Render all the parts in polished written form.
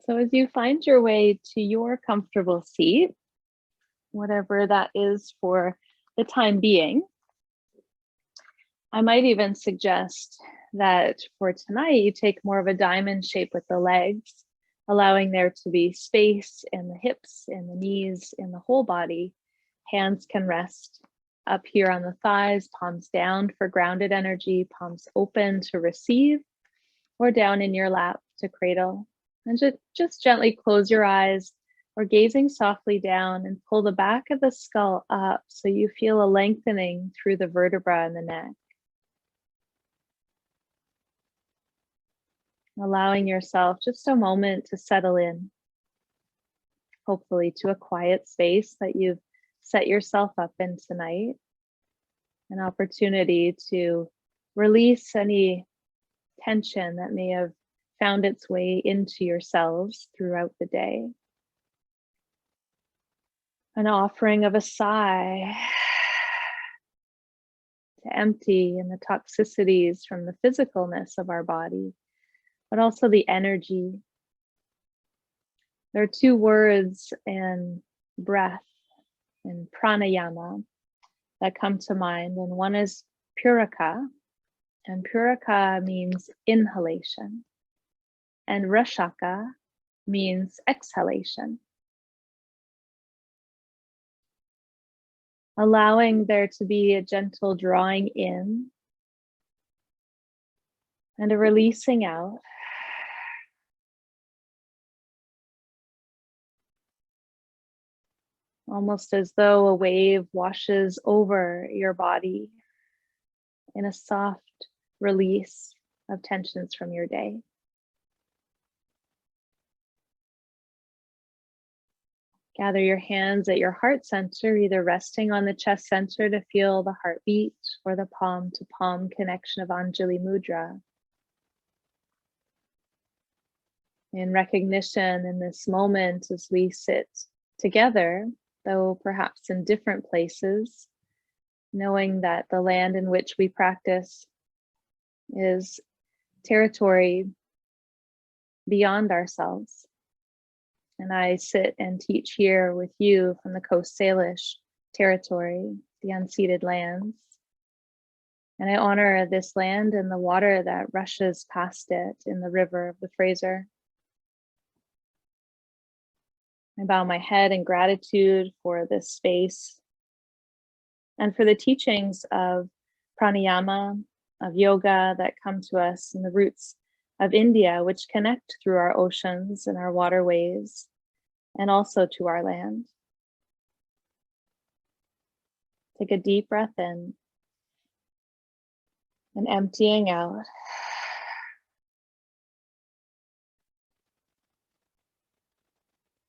So as you find your way to your comfortable seat, whatever that is for the time being, I might even suggest that for tonight, you take more of a diamond shape with the legs, allowing there to be space in the hips, in the knees, in the whole body. Hands can rest up here on the thighs, palms down for grounded energy, palms open to receive, or down in your lap to cradle. And just gently close your eyes or gazing softly down and pull the back of the skull up so you feel a lengthening through the vertebra in the neck. Allowing yourself just a moment to settle in, hopefully to a quiet space that you've set yourself up in tonight. An opportunity to release any tension that may have found its way into your cells throughout the day. An offering of a sigh to empty in the toxicities from the physicalness of our body, but also the energy. There are two words in breath, in pranayama, that come to mind, and one is puraka, and puraka means inhalation, and rashaka means exhalation. Allowing there to be a gentle drawing in and a releasing out. Almost as though a wave washes over your body in a soft release of tensions from your day. Gather your hands at your heart center, either resting on the chest center to feel the heartbeat or the palm to palm connection of Anjali Mudra. In recognition in this moment as we sit together, though perhaps in different places, knowing that the land in which we practice is territory beyond ourselves. And I sit and teach here with you from the Coast Salish territory, the unceded lands. And I honor this land and the water that rushes past it in the river of the Fraser. I bow my head in gratitude for this space and for the teachings of pranayama, of yoga that come to us in the roots of India, which connect through our oceans and our waterways, and also to our land. Take a deep breath in and emptying out.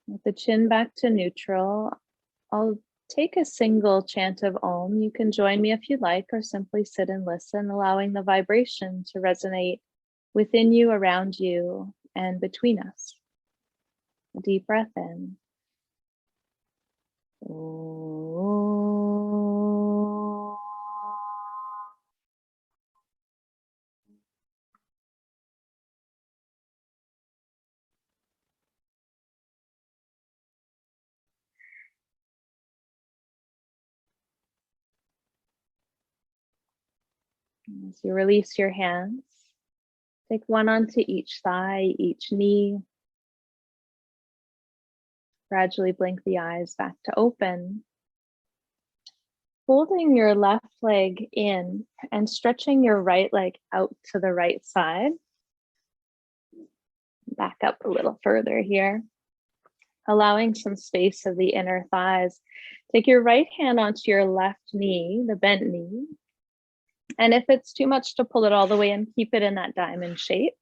With the chin back to neutral, I'll take a single chant of Om. You can join me if you'd like, or simply sit and listen, allowing the vibration to resonate within you, around you, and between us. A deep breath in. As you release your hands, take one onto each thigh, each knee. Gradually blink the eyes back to open. Holding your left leg in and stretching your right leg out to the right side. Back up a little further here. Allowing some space of the inner thighs. Take your right hand onto your left knee, the bent knee. And if it's too much to pull it all the way in, keep it in that diamond shape.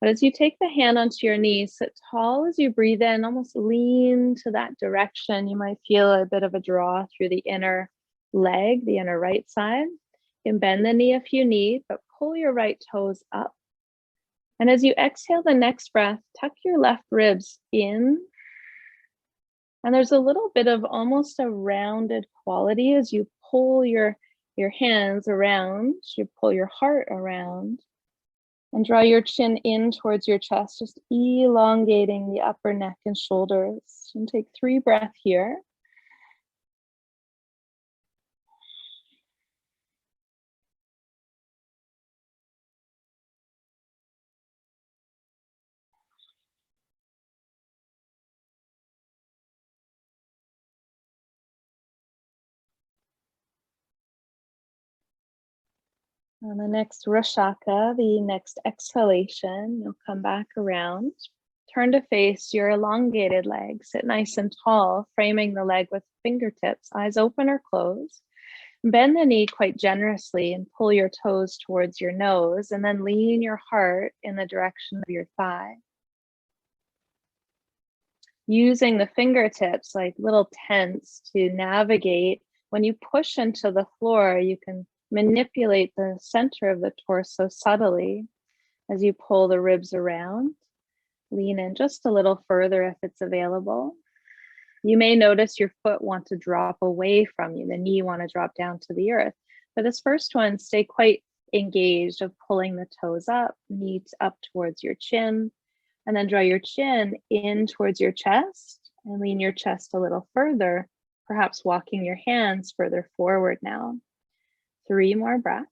But as you take the hand onto your knees, sit tall as you breathe in, almost lean to that direction. You might feel a bit of a draw through the inner leg, the inner right side. You can bend the knee if you need, but pull your right toes up. And as you exhale the next breath, tuck your left ribs in. And there's a little bit of almost a rounded quality as you pull your hands around, you pull your heart around. And draw your chin in towards your chest, just elongating the upper neck and shoulders. And take 3 breaths here. On the next Rashaka, the next exhalation, you'll come back around. Turn to face your elongated leg. Sit nice and tall, framing the leg with fingertips, eyes open or closed. Bend the knee quite generously and pull your toes towards your nose, and then lean your heart in the direction of your thigh. Using the fingertips like little tents to navigate. When you push into the floor, you can manipulate the center of the torso subtly as you pull the ribs around. Lean in just a little further if it's available. You may notice your foot want to drop away from you, the knee want to drop down to the earth. For this first one, stay quite engaged of pulling the toes up, knees up towards your chin, and then draw your chin in towards your chest and lean your chest a little further, perhaps walking your hands further forward now. 3 more breaths.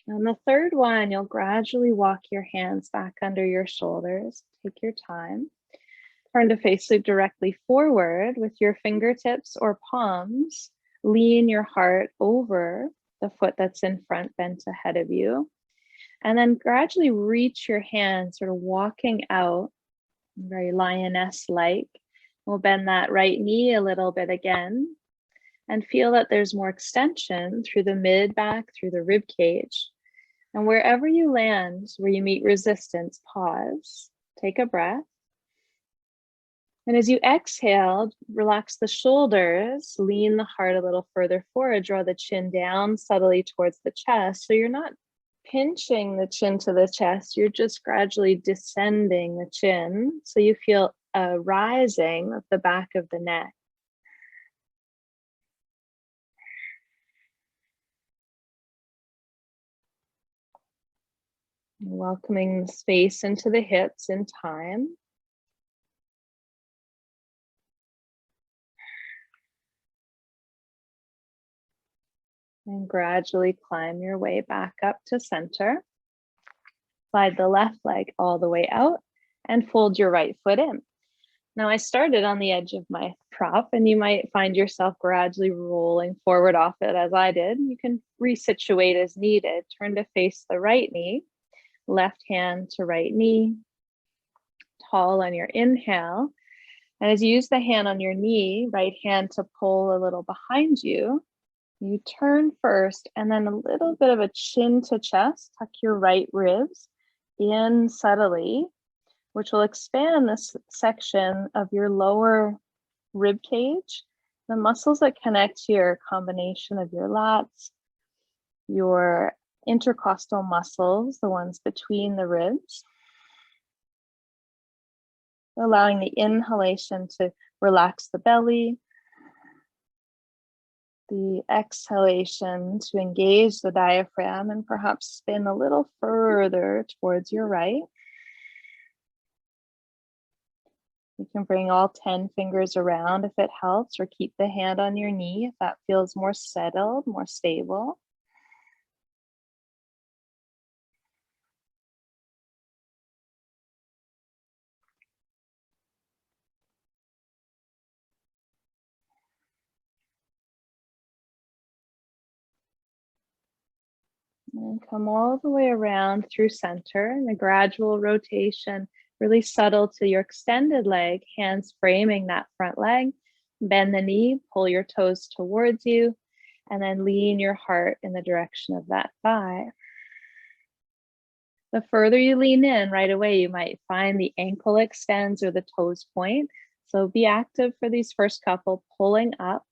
On the third one, you'll gradually walk your hands back under your shoulders. Take your time. Turn to face directly forward with your fingertips or palms. Lean your heart over the foot that's in front, bent ahead of you. And then gradually reach your hands, sort of walking out, very lioness-like. We'll bend that right knee a little bit again and feel that there's more extension through the mid-back, through the rib cage. And wherever you land, where you meet resistance, pause, take a breath. And as you exhale, relax the shoulders, lean the heart a little further forward, draw the chin down subtly towards the chest. So you're not pinching the chin to the chest, you're just gradually descending the chin. So you feel a rising of the back of the neck. Welcoming the space into the hips in time. And gradually climb your way back up to center. Slide the left leg all the way out and fold your right foot in. Now I started on the edge of my prop and you might find yourself gradually rolling forward off it as I did. You can resituate as needed. Turn to face the right knee, left hand to right knee, tall on your inhale. And as you use the hand on your knee, right hand to pull a little behind you, you turn first and then a little bit of a chin to chest, tuck your right ribs in subtly, which will expand this section of your lower rib cage. The muscles that connect to your combination of your lats, your intercostal muscles, the ones between the ribs, allowing the inhalation to relax the belly, the exhalation to engage the diaphragm and perhaps spin a little further towards your right. You can bring all 10 fingers around if it helps, or keep the hand on your knee if that feels more settled, more stable. And come all the way around through center, and a gradual rotation, really subtle to your extended leg, hands framing that front leg. Bend the knee, pull your toes towards you, and then lean your heart in the direction of that thigh. The further you lean in, right away, you might find the ankle extends or the toes point. So be active for these first couple, pulling up.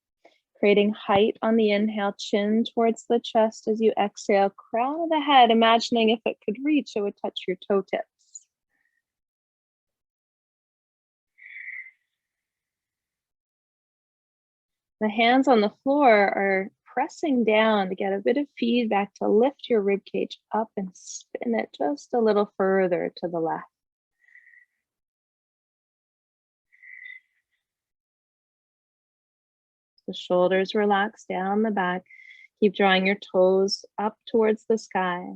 Creating height on the inhale, chin towards the chest. As you exhale, crown of the head, imagining if it could reach, it would touch your toe tips. The hands on the floor are pressing down to get a bit of feedback to lift your rib cage up and spin it just a little further to the left. The shoulders relax down the back. Keep drawing your toes up towards the sky.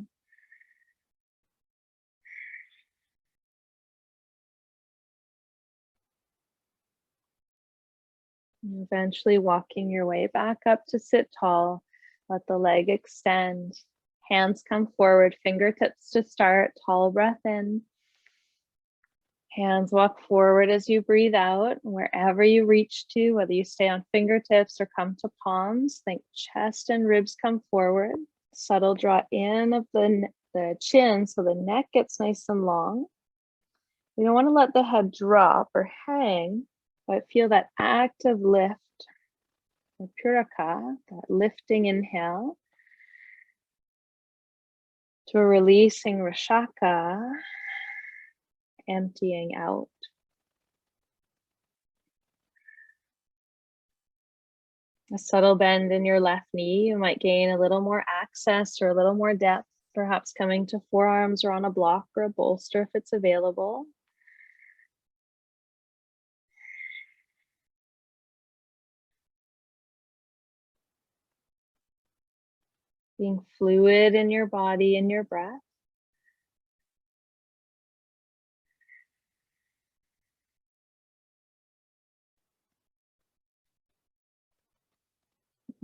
And eventually walking your way back up to sit tall. Let the leg extend. Hands come forward, fingertips to start. Tall breath in. Hands walk forward as you breathe out. Wherever you reach to, whether you stay on fingertips or come to palms, think chest and ribs come forward. Subtle draw in of the chin so the neck gets nice and long. You don't want to let the head drop or hang, but feel that active lift, the puraka, that lifting inhale, to a releasing rashaka, emptying out. A subtle bend in your left knee. You might gain a little more access or a little more depth, perhaps coming to forearms or on a block or a bolster if it's available. Being fluid in your body and your breath.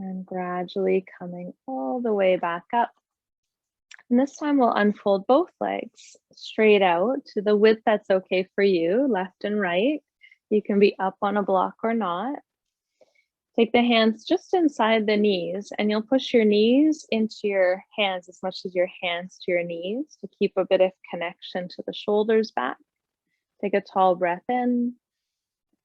And gradually coming all the way back up. And this time we'll unfold both legs straight out to the width that's okay for you, left and right. You can be up on a block or not. Take the hands just inside the knees, and you'll push your knees into your hands as much as your hands to your knees to keep a bit of connection to the shoulders back. Take a tall breath in,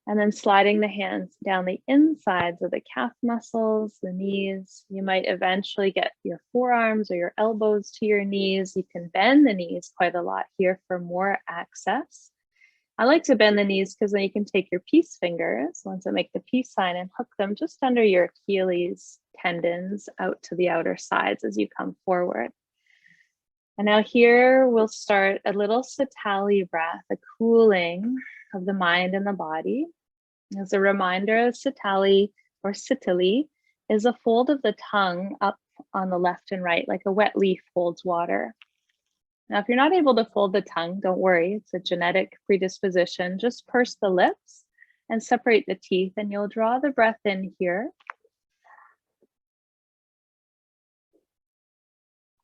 and then sliding the hands down the insides of the calf muscles, the knees. You might eventually get your forearms or your elbows to your knees. You can bend the knees quite a lot here for more access. I like to bend the knees because then you can take your peace fingers, ones that make the peace sign, and hook them just under your Achilles tendons out to the outer sides as you come forward. And now here we'll start a little Sitali breath, a cooling of the mind and the body. As a reminder, Sitali or Sitali is a fold of the tongue up on the left and right, like a wet leaf holds water. Now, if you're not able to fold the tongue, don't worry, it's a genetic predisposition. Just purse the lips and separate the teeth, and you'll draw the breath in here.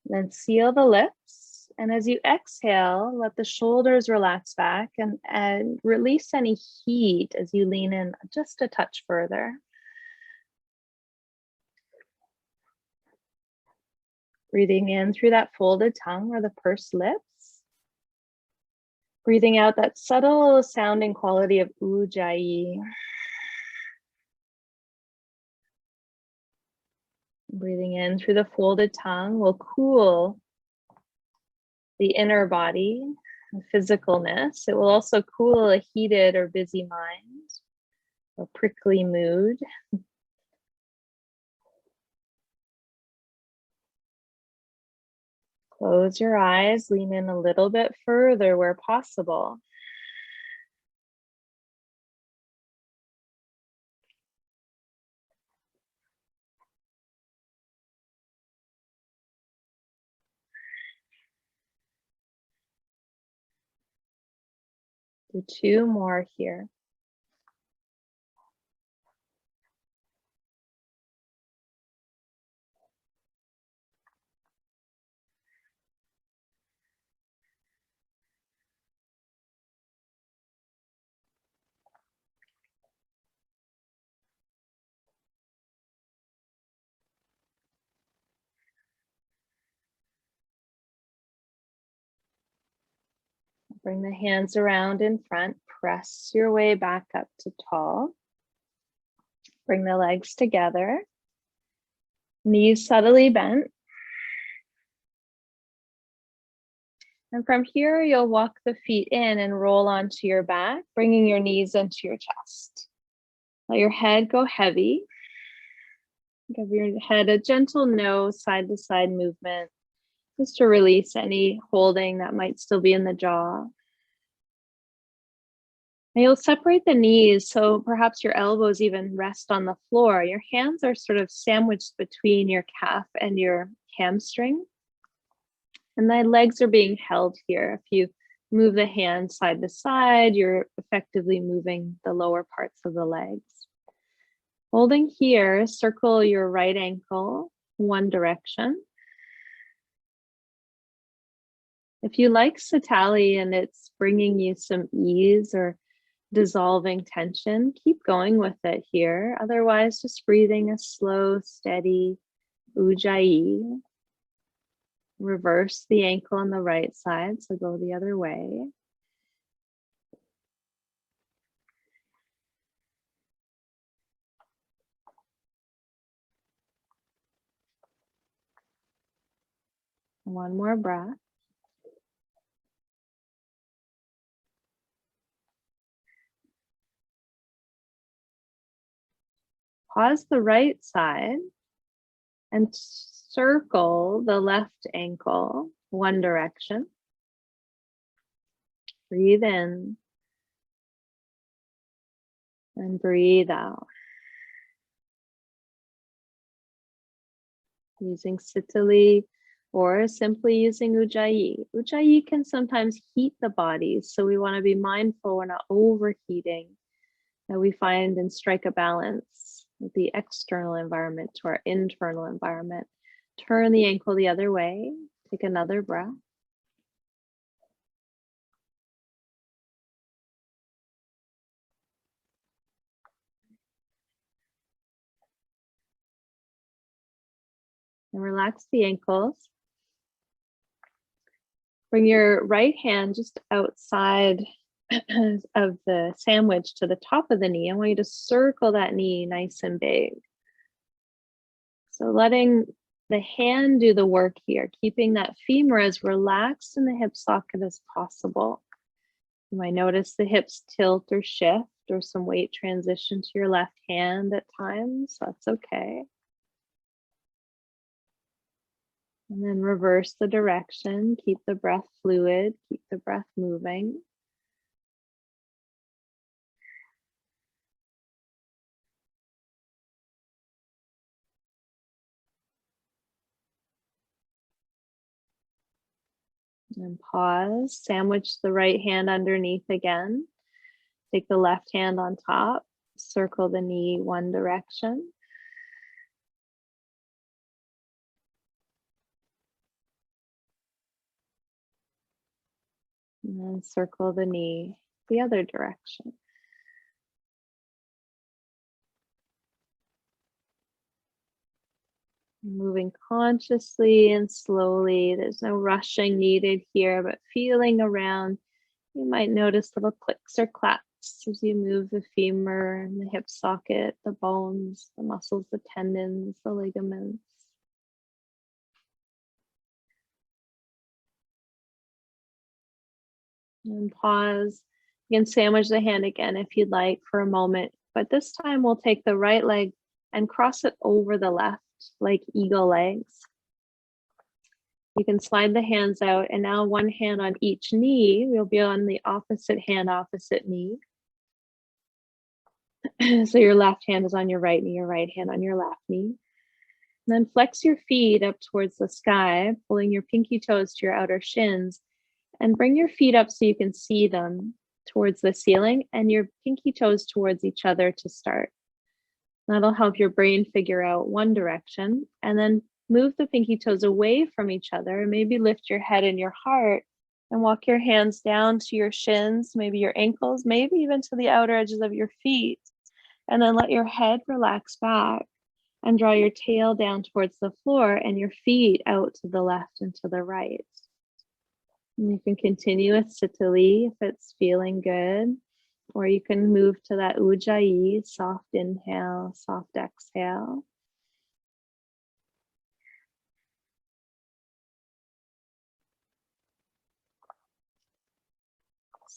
Then seal the lips. And as you exhale, let the shoulders relax back and release any heat as you lean in just a touch further. Breathing in through that folded tongue or the pursed lips. Breathing out that subtle sounding quality of ujjayi. Breathing in through the folded tongue will cool the inner body, the physicalness. It will also cool a heated or busy mind or prickly mood. Close your eyes, lean in a little bit further where possible. Do two more here. Bring the hands around in front, press your way back up to tall. Bring the legs together. Knees subtly bent. And from here, you'll walk the feet in and roll onto your back, bringing your knees into your chest. Let your head go heavy. Give your head a gentle no side to side movement, just to release any holding that might still be in the jaw. And you'll separate the knees, so perhaps your elbows even rest on the floor. Your hands are sort of sandwiched between your calf and your hamstring. And the legs are being held here. If you move the hands side to side, you're effectively moving the lower parts of the legs. Holding here, circle your right ankle one direction. If you like Satali and it's bringing you some ease or dissolving tension, keep going with it here. Otherwise, just breathing a slow, steady Ujjayi. Reverse the ankle on the right side, so go the other way. One more breath. Pause the right side and circle the left ankle one direction. Breathe in and breathe out. Using Sitali or simply using Ujjayi. Ujjayi can sometimes heat the body, so we want to be mindful we're not overheating, that we find and strike a balance with the external environment to our internal environment. Turn the ankle the other way. Take another breath. And relax the ankles. Bring your right hand just outside of the sandwich to the top of the knee. I want you to circle that knee nice and big. So letting the hand do the work here, keeping that femur as relaxed in the hip socket as possible. You might notice the hips tilt or shift or some weight transition to your left hand at times. That's okay. And then reverse the direction. Keep the breath fluid. Keep the breath moving. And pause. Sandwich the right hand underneath again. Take the left hand on top. Circle the knee one direction. And then circle the knee the other direction. Moving consciously and slowly. There's no rushing needed here, but feeling around. You might notice little clicks or claps as you move the femur and the hip socket, the bones, the muscles, the tendons, the ligaments. And pause. You can sandwich the hand again if you'd like for a moment, but this time we'll take the right leg and cross it over the left, like eagle legs. You can slide the hands out, and now one hand on each knee. We'll be on the opposite hand, opposite knee. So your left hand is on your right knee, your right hand on your left knee. And then flex your feet up towards the sky, pulling your pinky toes to your outer shins, and bring your feet up so you can see them towards the ceiling and your pinky toes towards each other to start. That'll help your brain figure out one direction, and then move the pinky toes away from each other. Maybe lift your head and your heart and walk your hands down to your shins, maybe your ankles, maybe even to the outer edges of your feet. And then let your head relax back and draw your tail down towards the floor and your feet out to the left and to the right. And you can continue with Sitali if it's feeling good. Or you can move to that ujjayi, soft inhale, soft exhale.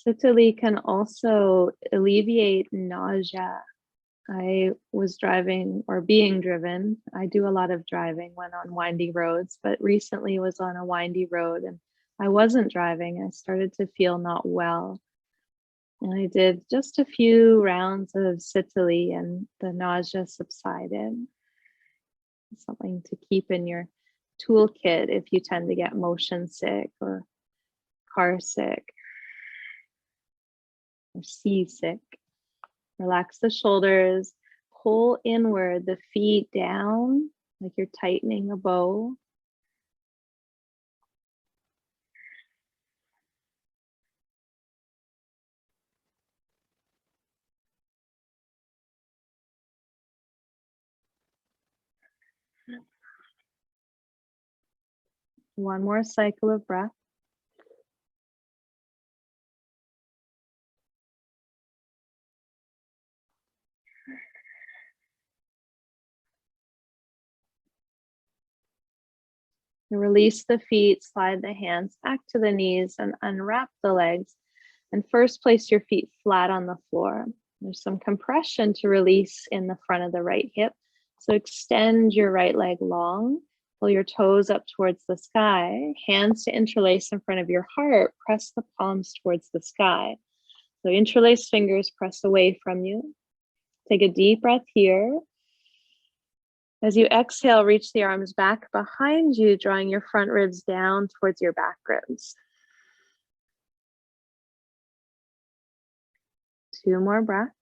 Sitali can also alleviate nausea. I was driving or being driven. I do a lot of driving when on windy roads, but recently was on a windy road and I wasn't driving. I started to feel not well. And I did just a few rounds of Sitali and the nausea subsided. Something to keep in your toolkit if you tend to get motion sick or car sick or seasick. Relax the shoulders, pull inward, the feet down, like you're tightening a bow. One more cycle of breath. Release the feet, slide the hands back to the knees and unwrap the legs. And first place your feet flat on the floor. There's some compression to release in the front of the right hip. So extend your right leg long, pull your toes up towards the sky, hands to interlace in front of your heart, press the palms towards the sky. So interlace fingers, press away from you. Take a deep breath here. As you exhale, reach the arms back behind you, drawing your front ribs down towards your back ribs. 2 more breaths.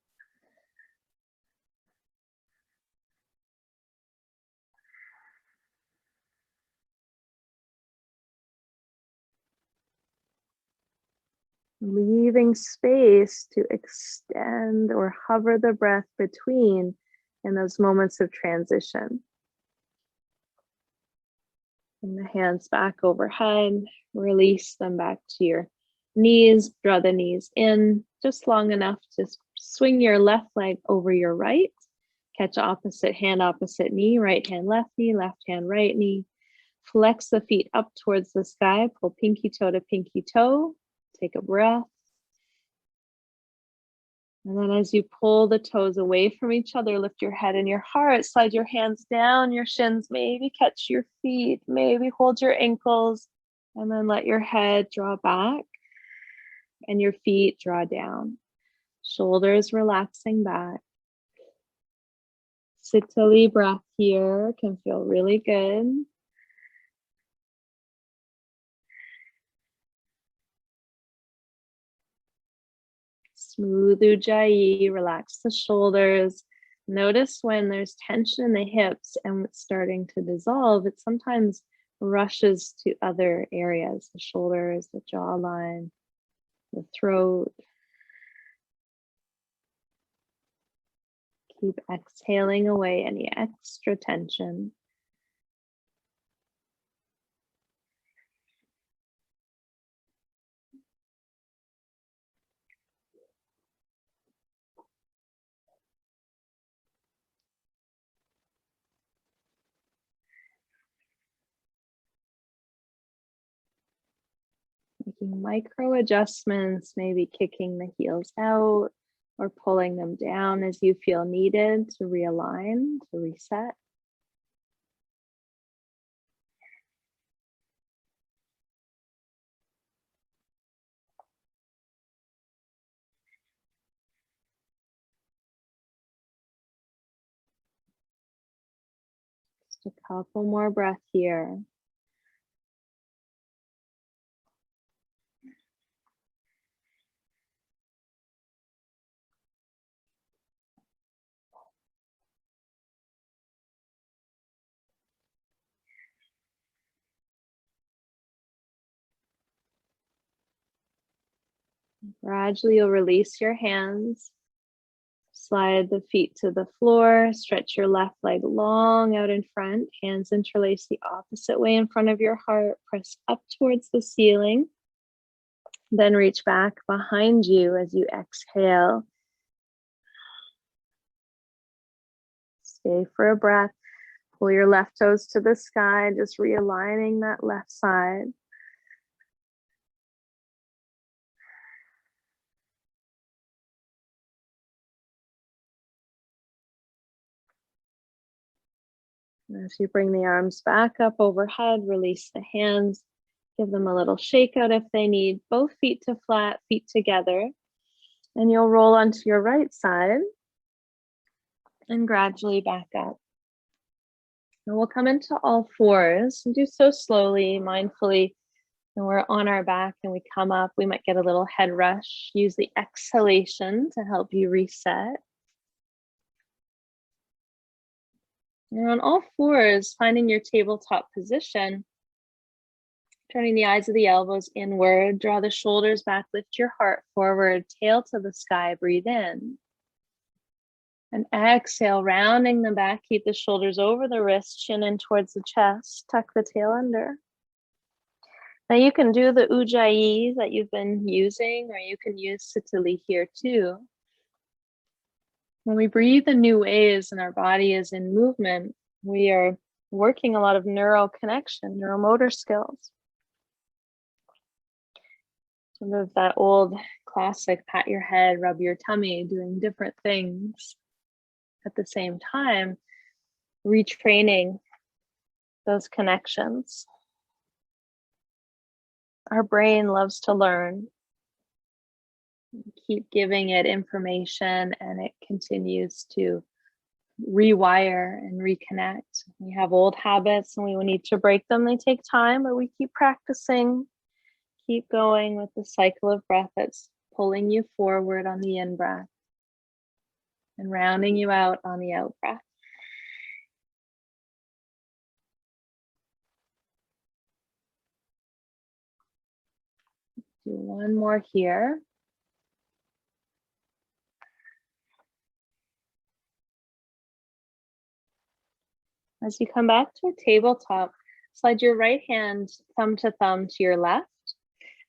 Leaving space to extend or hover the breath between in those moments of transition. And the hands back overhead, release them back to your knees, draw the knees in just long enough to swing your left leg over your right, catch opposite hand, opposite knee, right hand, left knee, left hand, right knee. Flex the feet up towards the sky, pull pinky toe to pinky toe, take a breath. And then as you pull the toes away from each other, lift your head and your heart, slide your hands down your shins, maybe catch your feet, maybe hold your ankles, and then let your head draw back and your feet draw down. Shoulders relaxing back. Sitali breath here can feel really good. Smooth ujjayi, relax the shoulders. Notice when there's tension in the hips and it's starting to dissolve, it sometimes rushes to other areas, the shoulders, the jawline, the throat. Keep exhaling away any extra tension. Making micro adjustments, maybe kicking the heels out or pulling them down as you feel needed to realign, to reset. Just a couple more breaths here. Gradually, you'll release your hands, slide the feet to the floor, stretch your left leg long out in front, hands interlace the opposite way in front of your heart, press up towards the ceiling. Then reach back behind you as you exhale. Stay for a breath. Pull your left toes to the sky, just realigning that left side. As you bring the arms back up overhead, release the hands. Give them a little shake out if they need. Both feet to flat, feet together. And you'll roll onto your right side and gradually back up. And we'll come into all fours and do so slowly, mindfully. And we're on our back and we come up, we might get a little head rush. Use the exhalation to help you reset. And on all fours, finding your tabletop position, turning the eyes of the elbows inward, draw the shoulders back, lift your heart forward, tail to the sky, breathe in. And exhale, rounding the back, keep the shoulders over the wrist, chin in towards the chest, tuck the tail under. Now you can do the ujjayi that you've been using, or you can use sitali here too. When we breathe in new ways and our body is in movement, we are working a lot of neural connection, neuromotor skills. Sort of that old classic, pat your head, rub your tummy, doing different things at the same time, retraining those connections. Our brain loves to learn. Keep giving it information and it continues to rewire and reconnect. We have old habits and we will need to break them. They take time, but we keep practicing, keep going with the cycle of breath that's pulling you forward on the in-breath and rounding you out on the out-breath. Do one more here. As you come back to a tabletop, slide your right hand thumb to thumb to your left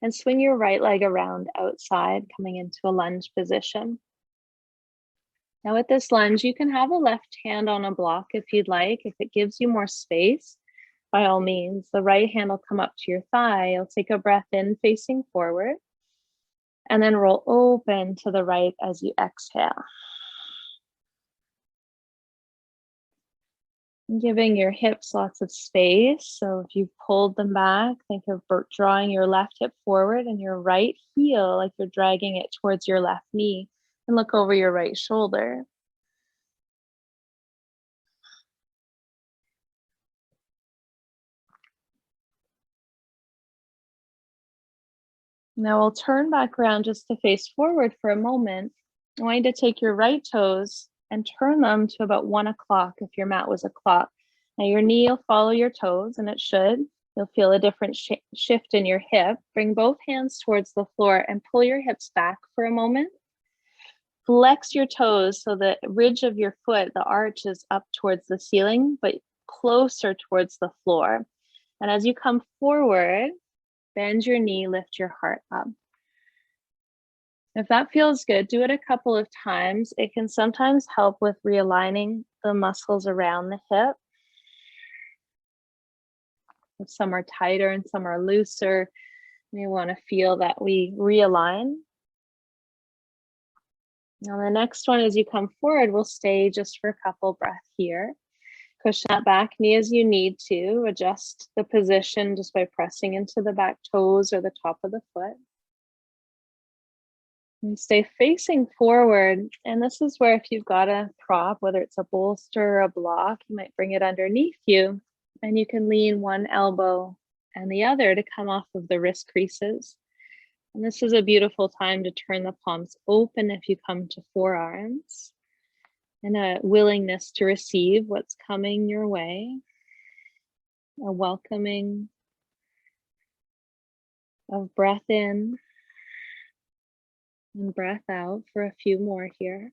and swing your right leg around outside, coming into a lunge position. Now with this lunge, you can have a left hand on a block if you'd like. If it gives you more space, by all means, the right hand will come up to your thigh. You'll take a breath in facing forward and then roll open to the right as you exhale. Giving your hips lots of space. So if you've pulled them back, think of drawing your left hip forward and your right heel like you're dragging it towards your left knee, and look over your right shoulder. Now we'll turn back around just to face forward for a moment. I want you to take your right toes and turn them to about 1 o'clock if your mat was a clock. Now your knee will follow your toes, and it should. You'll feel a different shift in your hip. Bring both hands towards the floor and pull your hips back for a moment. Flex your toes so the ridge of your foot, the arch, is up towards the ceiling, but closer towards the floor. And as you come forward, bend your knee, lift your heart up. If that feels good, do it a couple of times. It can sometimes help with realigning the muscles around the hip. If some are tighter and some are looser, you want to feel that we realign. Now the next one, as you come forward, we'll stay just for a couple breaths here. Push that back knee as you need to. Adjust the position just by pressing into the back toes or the top of the foot. And stay facing forward. And this is where if you've got a prop, whether it's a bolster or a block, you might bring it underneath you. And you can lean one elbow and the other to come off of the wrist creases. And this is a beautiful time to turn the palms open if you come to forearms. And a willingness to receive what's coming your way. A welcoming of breath in and breath out for a few more here.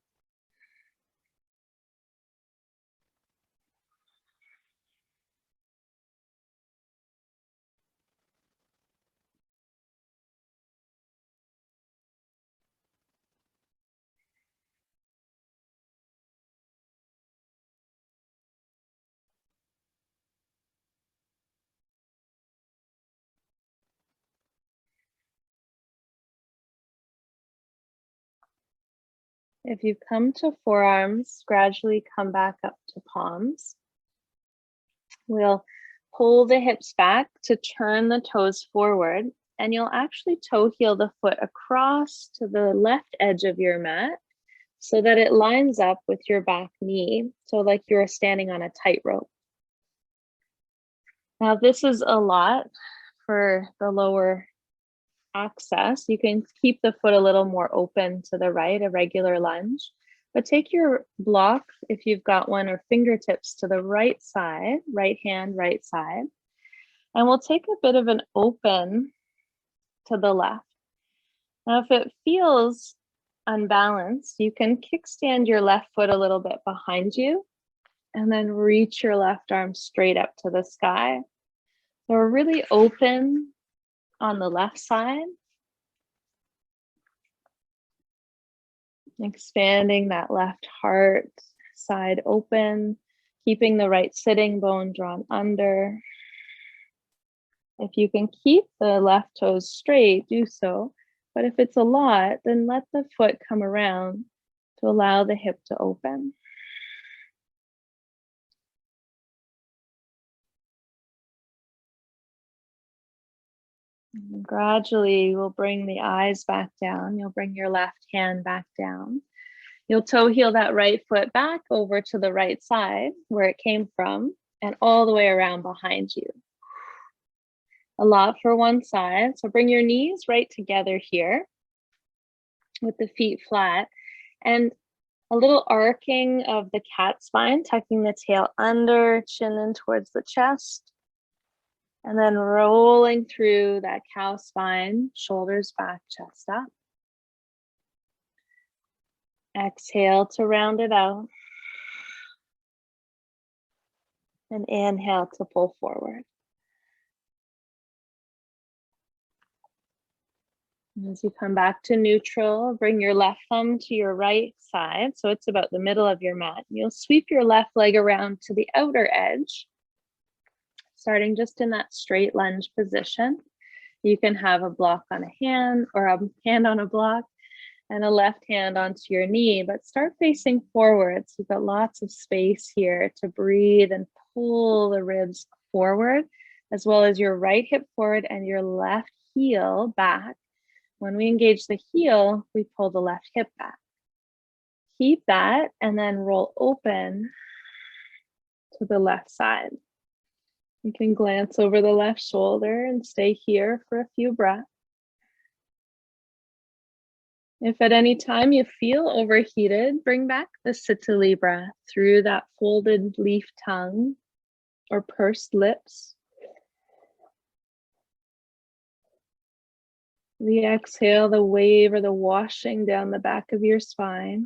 If you come to forearms, gradually come back up to palms. We'll pull the hips back to turn the toes forward, and you'll actually toe heel the foot across to the left edge of your mat so that it lines up with your back knee. So like you're standing on a tightrope. Now this is a lot for the lower access. You can keep the foot a little more open to the right, a regular lunge, but take your block, if you've got one, or fingertips to the right side, right hand, right side, and we'll take a bit of an open to the left. Now, if it feels unbalanced, you can kickstand your left foot a little bit behind you and then reach your left arm straight up to the sky. So we're really open on the left side, expanding that left heart side open, keeping the right sitting bone drawn under. If you can keep the left toes straight, do so. But if it's a lot, then let the foot come around to allow the hip to open. And gradually, we'll bring the eyes back down. You'll bring your left hand back down. You'll toe heel that right foot back over to the right side where it came from and all the way around behind you. A lot for one side. So bring your knees right together here with the feet flat and a little arcing of the cat spine, tucking the tail under, chin in towards the chest, and then rolling through that cow spine, shoulders back, chest up. Exhale to round it out. And inhale to pull forward. As you come back to neutral, bring your left thumb to your right side, so it's about the middle of your mat. You'll sweep your left leg around to the outer edge, starting just in that straight lunge position. You can have a block on a hand or a hand on a block and a left hand onto your knee, but start facing forward. So you've got lots of space here to breathe and pull the ribs forward, as well as your right hip forward and your left heel back. When we engage the heel, we pull the left hip back. Keep that and then roll open to the left side. You can glance over the left shoulder and stay here for a few breaths. If at any time you feel overheated, bring back the Sitali breath through that folded leaf tongue or pursed lips. The exhale, the wave or the washing down the back of your spine.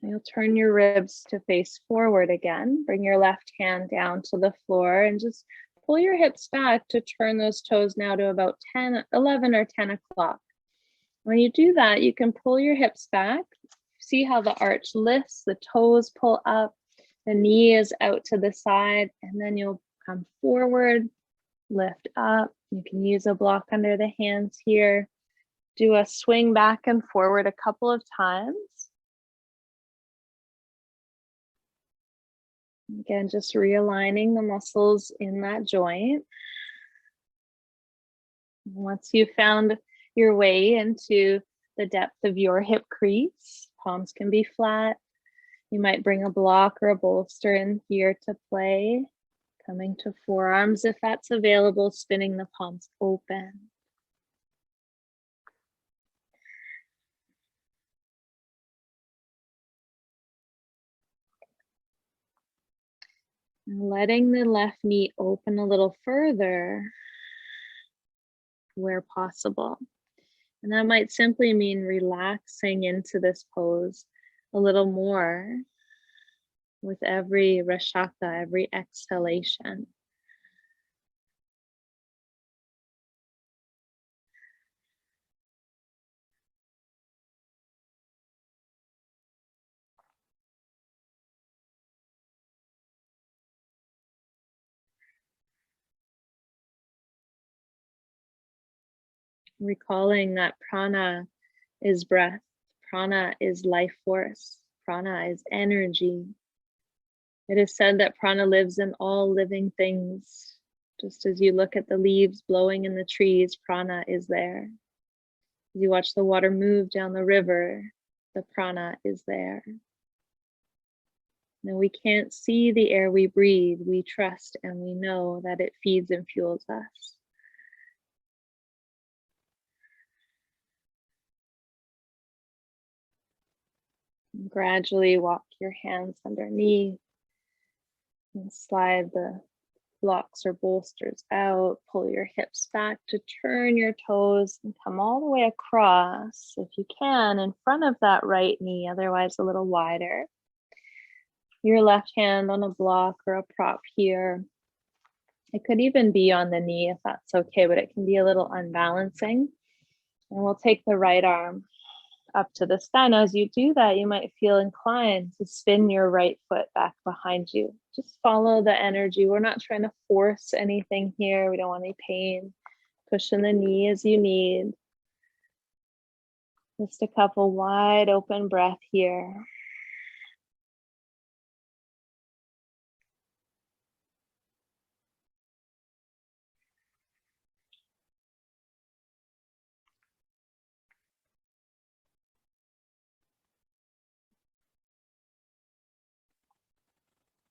You'll turn your ribs to face forward again. Bring your left hand down to the floor and just pull your hips back to turn those toes now to about 10, 11 or 10 o'clock. When you do that, you can pull your hips back. See how the arch lifts, the toes pull up, the knee is out to the side, and then you'll come forward, lift up. You can use a block under the hands here. Do a swing back and forward a couple of times. Again, just realigning the muscles in that joint. Once you've found your way into the depth of your hip crease, palms can be flat. You might bring a block or a bolster in here to play. Coming to forearms if that's available, spinning the palms open. And letting the left knee open a little further where possible. And that might simply mean relaxing into this pose a little more with every rashaka, every exhalation. recalling that prana is breath, prana is life force, prana is energy. It is said that prana lives in all living things. Just as you look at the leaves blowing in the trees, prana is there. As you watch the water move down the river, the prana is there. Now we can't see the air we breathe. We trust and we know that it feeds and fuels us. And gradually walk your hands underneath and slide the blocks or bolsters out. Pull your hips back to turn your toes and come all the way across, if you can, in front of that right knee, otherwise a little wider. Your left hand on a block or a prop here. It could even be on the knee if that's okay, but it can be a little unbalancing. And we'll take the right arm up to the sky. Now, as you do that, you might feel inclined to spin your right foot back behind you. Just follow the energy. We're not trying to force anything here. We don't want any pain. Push in the knee as you need. Just a couple wide open breath here.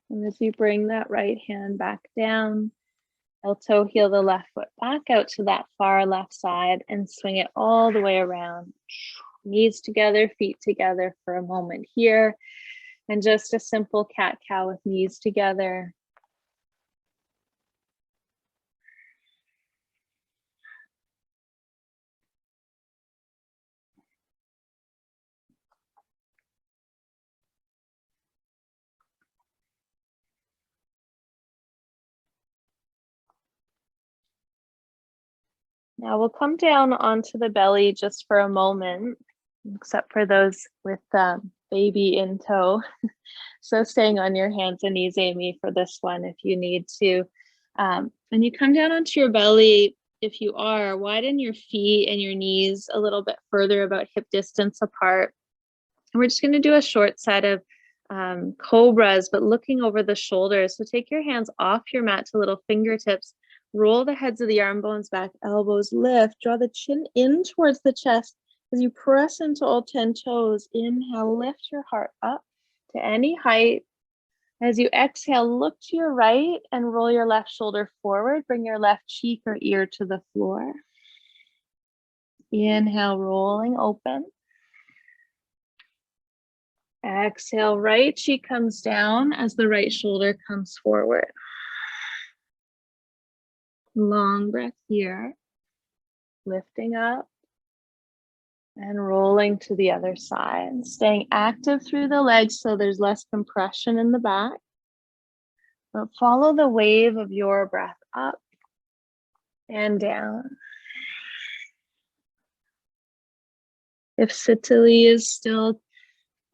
And as you bring that right hand back down, I'll toe heel the left foot back out to that far left side and swing it all the way around. Knees together, feet together for a moment here. And just a simple cat-cow with knees together. Now we'll come down onto the belly just for a moment, except for those with baby in tow. So staying on your hands and knees, Amy, for this one if you need to. When you come down onto your belly, if you are, widen your feet and your knees a little bit further, about hip distance apart. And we're just going to do a short set of cobras, but looking over the shoulders. So take your hands off your mat to little fingertips. Roll the heads of the arm bones back, elbows lift, draw the chin in towards the chest. As you press into all 10 toes, inhale, lift your heart up to any height. As you exhale, look to your right and roll your left shoulder forward. Bring your left cheek or ear to the floor. Inhale, rolling open. Exhale, right cheek comes down as the right shoulder comes forward. Long breath here. Lifting up and rolling to the other side. Staying active through the legs so there's less compression in the back. But follow the wave of your breath up and down. If Sitali is still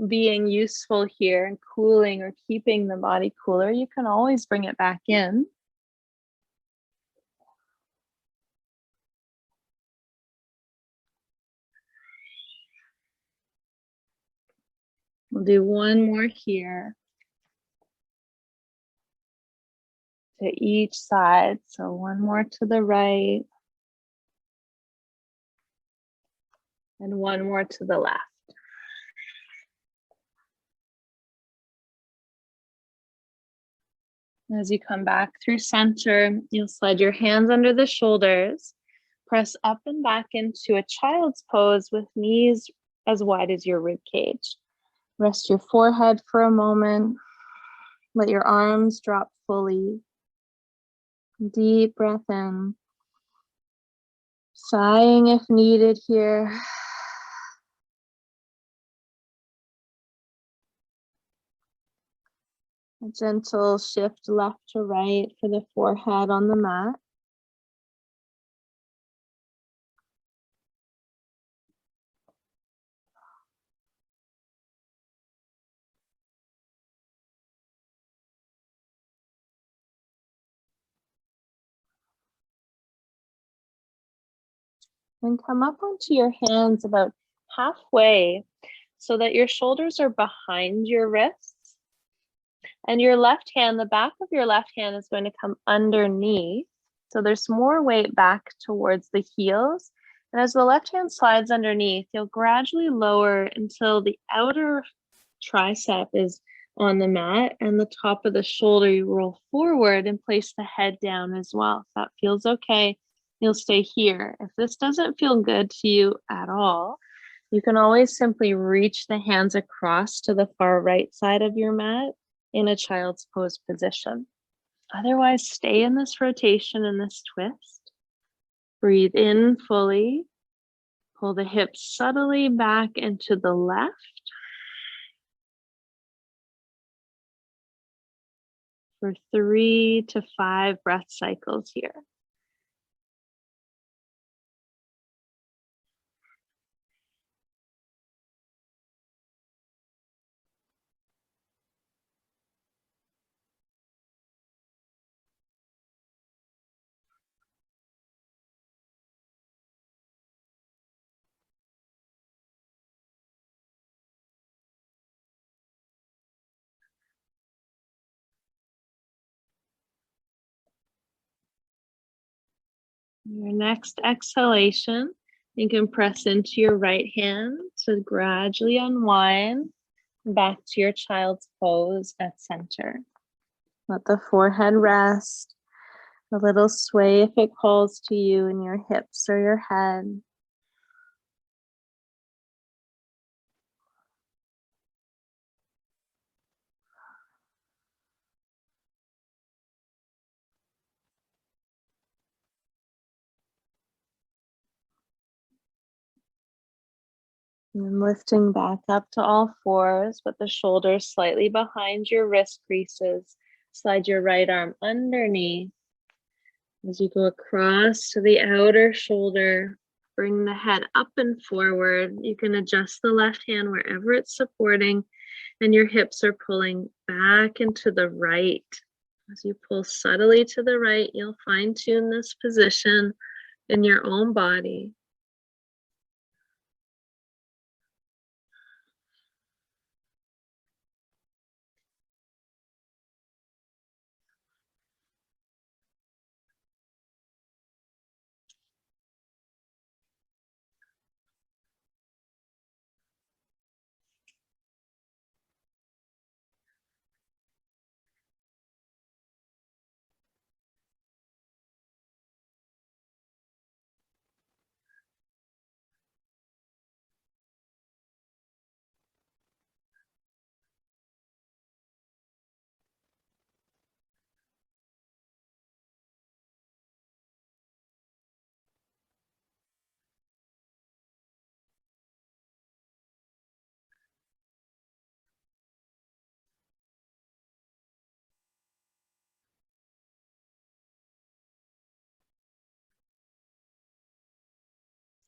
being useful here and cooling or keeping the body cooler, you can always bring it back in. We'll do one more here to each side. So one more to the right and one more to the left. As you come back through center, you'll slide your hands under the shoulders, press up and back into a child's pose with knees as wide as your rib cage. Rest your forehead for a moment. Let your arms drop fully. Deep breath in. Sighing if needed here. A gentle shift left to right for the forehead on the mat. And come up onto your hands about halfway so that your shoulders are behind your wrists. And your left hand, the back of your left hand is going to come underneath. So there's more weight back towards the heels. And as the left hand slides underneath, you'll gradually lower until the outer tricep is on the mat and the top of the shoulder. You roll forward and place the head down as well. If that feels okay, you'll stay here. If this doesn't feel good to you at all, you can always simply reach the hands across to the far right side of your mat in a child's pose position. Otherwise, stay in this rotation and this twist. Breathe in fully. Pull the hips subtly back into the left. For 3 to 5 breath cycles here. Your next exhalation, you can press into your right hand to gradually unwind back to your child's pose at center. Let the forehead rest, a little sway if it calls to you in your hips or your head. And lifting back up to all fours, with the shoulders slightly behind your wrist creases. Slide your right arm underneath. As you go across to the outer shoulder, bring the head up and forward. You can adjust the left hand wherever it's supporting, and your hips are pulling back into the right. As you pull subtly to the right, you'll fine-tune this position in your own body.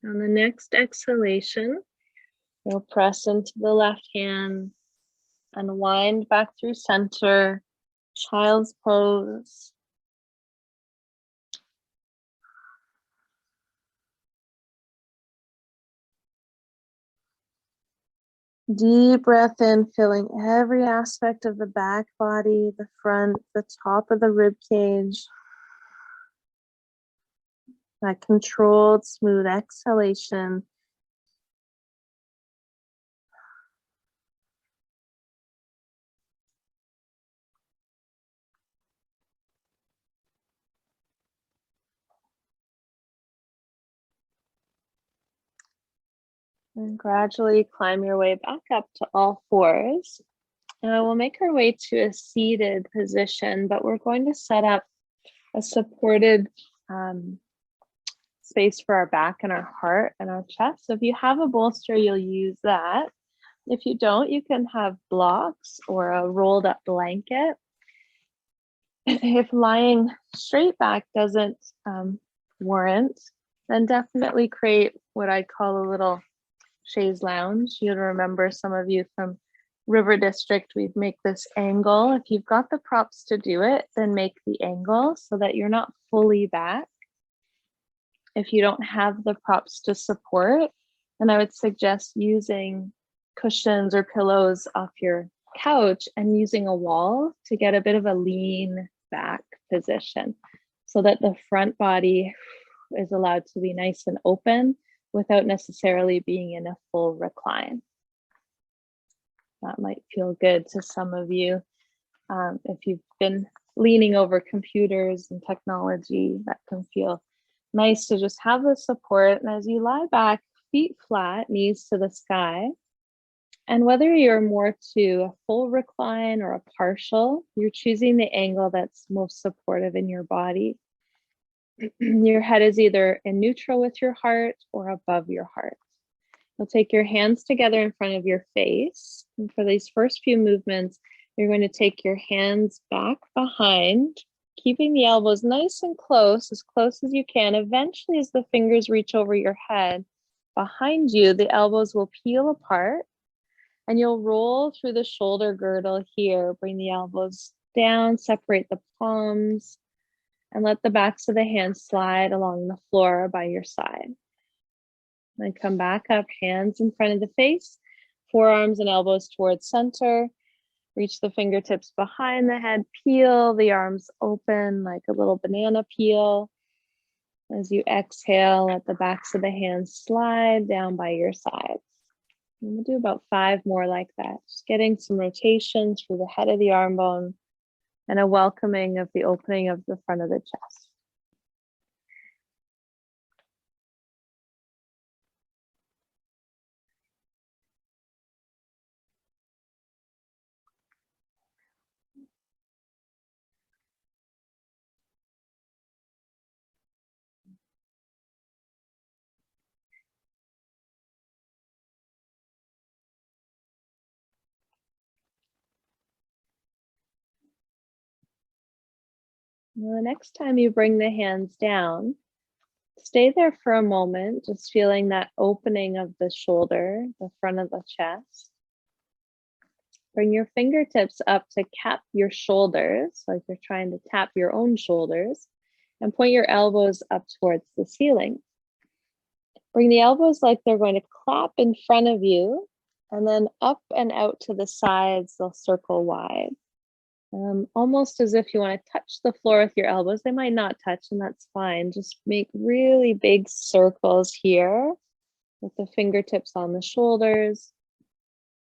On the next exhalation, you'll press into the left hand, unwind back through center, child's pose. Deep breath in, filling every aspect of the back body, the front, the top of the rib cage. That controlled, smooth exhalation. And gradually climb your way back up to all fours. We'll make our way to a seated position, but we're going to set up a supported space for our back and our heart and our chest. So if you have a bolster, you'll use that. If you don't, you can have blocks or a rolled up blanket. If lying straight back doesn't warrant, then definitely create what I call a little chaise lounge. You'll remember, some of you from River District, we'd make this angle. If you've got the props to do it, then make the angle so that you're not fully back. If you don't have the props to support, then I would suggest using cushions or pillows off your couch and using a wall to get a bit of a lean back position so that the front body is allowed to be nice and open without necessarily being in a full recline. That might feel good to some of you. If you've been leaning over computers and technology, that can feel nice to just have the support. And as you lie back, feet flat, knees to the sky, and whether you're more to a full recline or a partial, you're choosing the angle that's most supportive in your body. Your head is either in neutral with your heart or above your heart. You'll take your hands together in front of your face. And for these first few movements, you're going to take your hands back behind, keeping the elbows nice and close as you can. Eventually, as the fingers reach over your head, behind you, the elbows will peel apart and you'll roll through the shoulder girdle here. Bring the elbows down, separate the palms, and let the backs of the hands slide along the floor by your side. Then come back up, hands in front of the face, forearms and elbows towards center. Reach the fingertips behind the head, peel the arms open like a little banana peel. As you exhale, let the backs of the hands slide down by your sides. And we'll do about 5 more like that. Just getting some rotation through the head of the arm bone and a welcoming of the opening of the front of the chest. Well, the next time you bring the hands down, stay there for a moment, just feeling that opening of the shoulder, the front of the chest. Bring your fingertips up to cap your shoulders, like you're trying to tap your own shoulders, and point your elbows up towards the ceiling. Bring the elbows like they're going to clap in front of you, and then up and out to the sides, they'll circle wide. Almost as if you want to touch the floor with your elbows. They might not touch, and that's fine. Just make really big circles here with the fingertips on the shoulders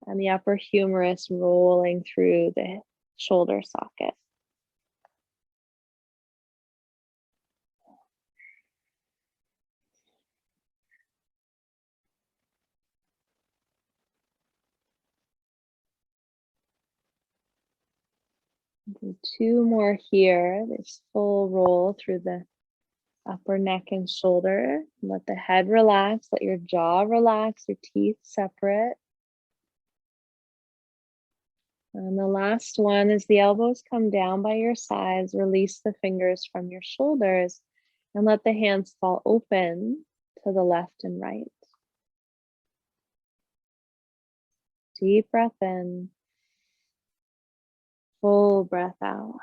and the upper humerus rolling through the shoulder socket. Do 2 more here. This full roll through the upper neck and shoulder. Let the head relax, let your jaw relax, your teeth separate. And the last one is the elbows come down by your sides, release the fingers from your shoulders, and let the hands fall open to the left and right. Deep breath in, full breath out.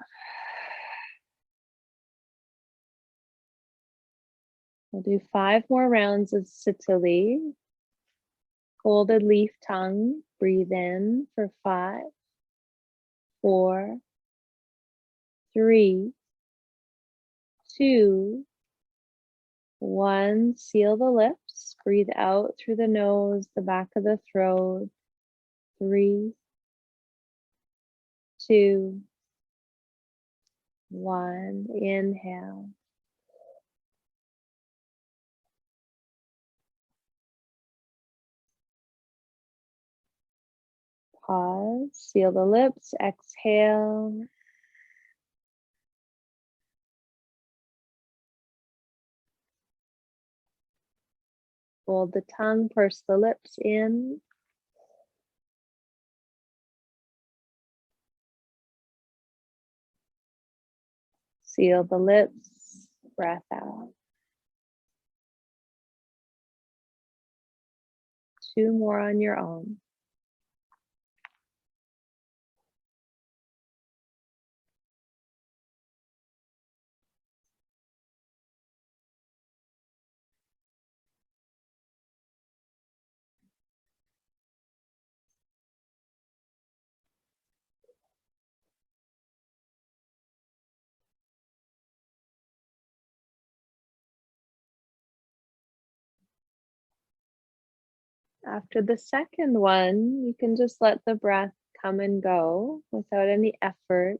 We'll do 5 more rounds of Sitali. Folded leaf tongue, breathe in for 5, 4, 3, 2, 1. Seal the lips, breathe out through the nose, the back of the throat. 3, 2, 1. Inhale. Pause, seal the lips, exhale. Fold the tongue, purse the lips in. Seal the lips, breath out. 2 more on your own. After the second one, you can just let the breath come and go without any effort.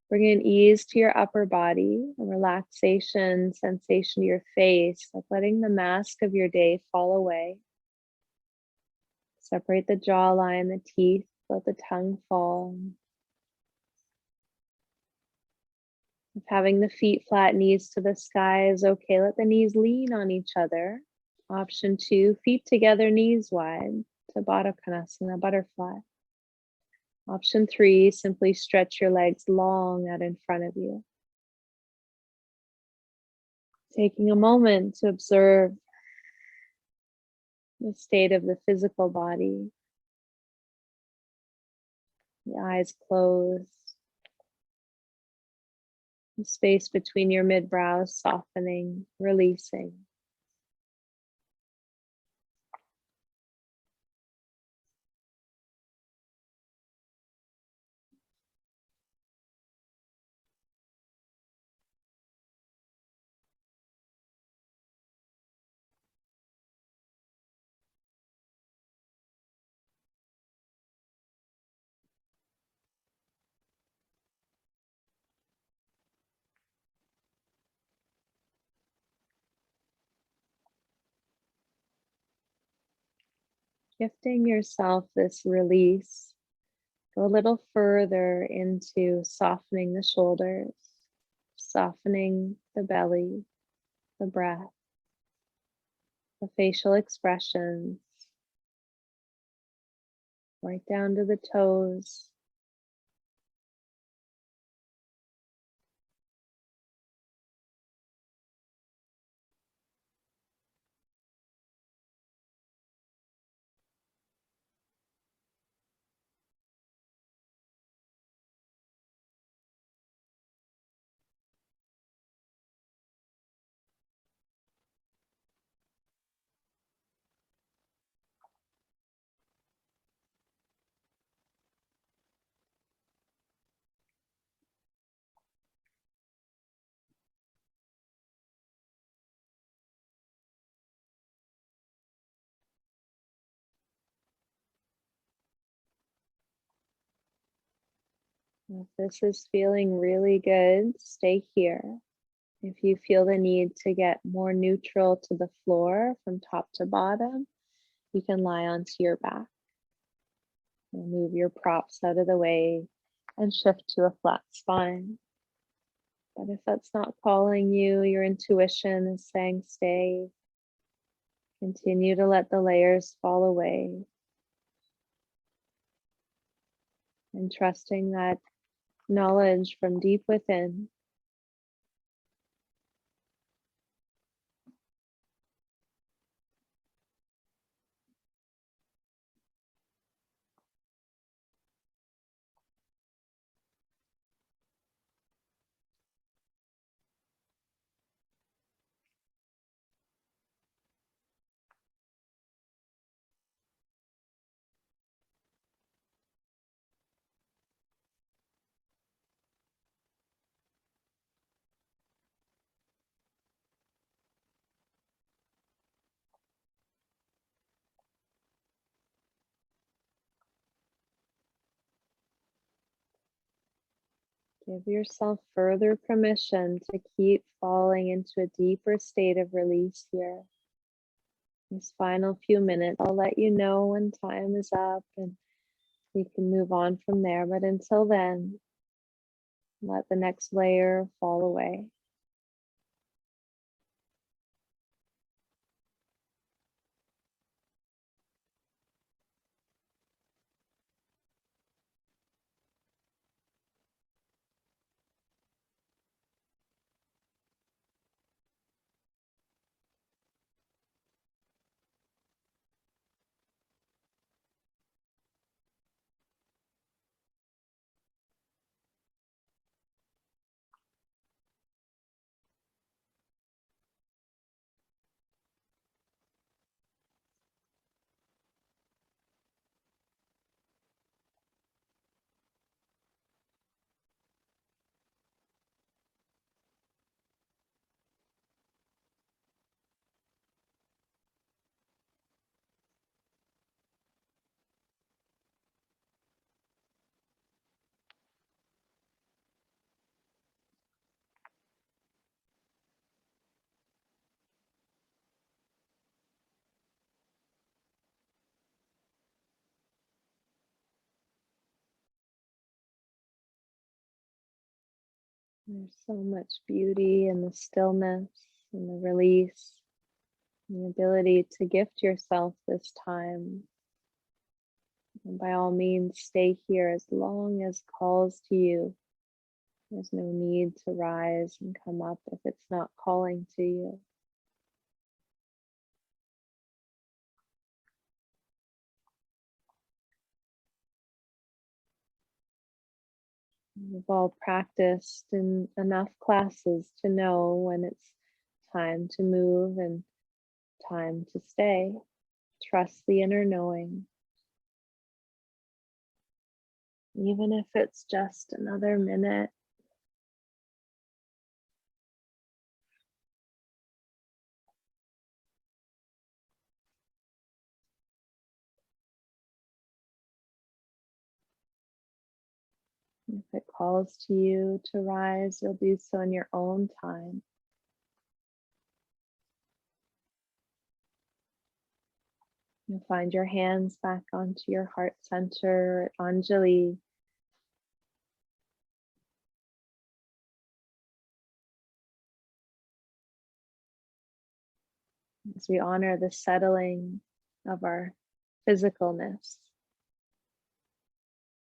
Bring an ease to your upper body, a relaxation sensation to your face, like letting the mask of your day fall away. Separate the jawline, the teeth, let the tongue fall. If having the feet flat, knees to the sky is okay, let the knees lean on each other. Option 2, feet together, knees wide, to Baddha Konasana, butterfly. Option 3, simply stretch your legs long out in front of you. Taking a moment to observe the state of the physical body, the eyes closed, the space between your mid-brows softening, releasing. Gifting yourself this release. Go a little further into softening the shoulders, softening the belly, the breath, the facial expressions, right down to the toes. If this is feeling really good, stay here. If you feel the need to get more neutral to the floor from top to bottom, you can lie onto your back. And move your props out of the way and shift to a flat spine. But if that's not calling you, your intuition is saying stay. Continue to let the layers fall away. And trusting that knowledge from deep within. Give yourself further permission to keep falling into a deeper state of release here. These final few minutes, I'll let you know when time is up and you can move on from there. But until then, let the next layer fall away. There's so much beauty in the stillness and the release, and the ability to gift yourself this time. And by all means, stay here as long as calls to you. There's no need to rise and come up if it's not calling to you. We've all practiced in enough classes to know when it's time to move and time to stay. Trust the inner knowing. Even if it's just another minute. If it calls to you to rise, you'll do so in your own time. You'll find your hands back onto your heart center, Anjali. As we honor the settling of our physicalness,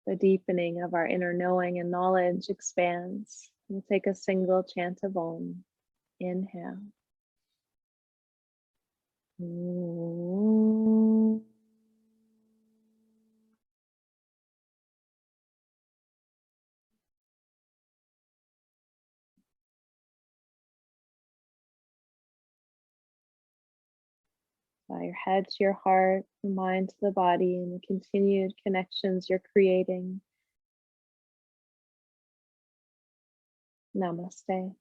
the deepening of our inner knowing and knowledge expands. We'll take a single chant of Om. Inhale. Om. Bow your head to your heart, your mind to the body, and the continued connections you're creating. Namaste.